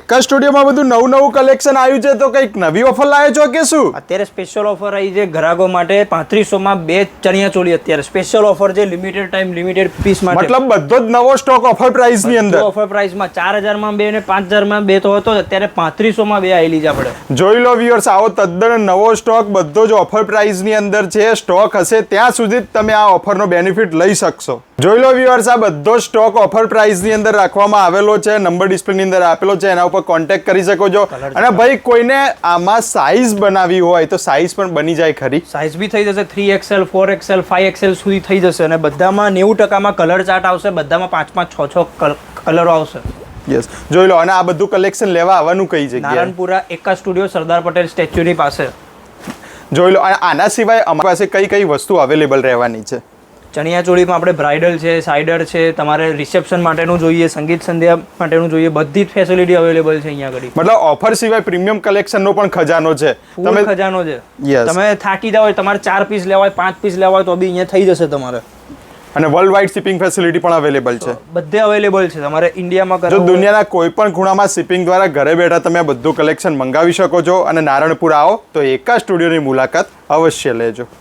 એકા સ્ટુડિયોમાં બધું નવું કલેક્શન આવ્યું છે તો કંઈક નવી ઓફર લાવ્યો છો કે શું? અત્યારે સ્પેશિયલ ઓફર આવી છે ગ્રાહકો માટે 3500 માં 2 ચણિયા ચોળી અત્યારે સ્પેશિયલ ઓફર છે, લિમિટેડ ટાઈમ લિમિટેડ પીસ માટે. મતલબ બધો જ નવો સ્ટોક ઓફર પ્રાઇસ ની અંદર. ઓફર પ્રાઇસમાં 4000 માં 2 અને 5000 માં 2 તો હતો, અત્યારે 3500 માં 2 આવેલી છે આપણે. જોઈ લો વ્યુઅર્સ, આવો તદ્દન નવો સ્ટોક બધો જ ઓફર પ્રાઇસ ની અંદર છે. સ્ટોક હશે ત્યાં સુધી જ તમે આ ઓફરનો બેનિફિટ લઈ શકશો. જોઈ લો વ્યુઅર્સ, આ બધો સ્ટોક ઓફર પ્રાઇસ ની અંદર રાખવામાં આવેલો છે. નંબર ડિસ્પ્લે ની અંદર આપેલો છે, એના ઉપર કોન્ટેક્ટ કરી શકો છો. અને ભાઈ કોઈને આમાં સાઈઝ બનાવી હોય તો સાઈઝ પણ બની જાય ખરી? સાઈઝ બી થઈ જશે 3XL 4XL 5XL સુધી થઈ જશે અને બધામાં 90% કલર ચાર્ટ આવશે, બધામાં 5 6 કલરો આવશે. યસ, જોઈ લો. અને આ બધું કલેક્શન લેવા આવવાનું કઈ જગ્યાએ? નારણપુરા એકા સ્ટુડિયો સરદાર પટેલ સ્ટેચ્યુની પાસે. જોઈ લો. અને આના સિવાય અમારી પાસે કઈ વસ્તુ અવેલેબલ રહેવાની છે? ચણિયા ચોળીમાં આપણે બ્રાઇડલ છે, સાઇડર છે, તમારે રિસેપ્શન માટેનું જોઈએ, સંગીત સંધ્યા માટેનું જોઈએ, બધી જ ફેસિલિટી અવેલેબલ છે અહીંયા આગળ. મતલબ ઓફર સિવાય પ્રીમિયમ કલેક્શનનો પણ ખજાનો છે. તમે ખજાનો છે. તમે થાકી જાવ, તમારે 4 પીસ લેવા હોય, 5 પીસ લેવા હોય તો બી અહીંયા થઈ જશે તમારે. અને વર્લ્ડ વાઇડ શિપિંગ ફેસિલિટી પણ અવેલેબલ છે. બધે અવેલેબલ છે. તમારે ઇન્ડિયામાં જો દુનિયાના કોઈ પણ ખૂણામાં શિપિંગ દ્વારા ઘરે બેઠા તમે આ બધું કલેક્શન મંગાવી શકો છો. અને નારણપુર આવો તો એકા સ્ટુડિયોની મુલાકાત અવશ્ય લેજો.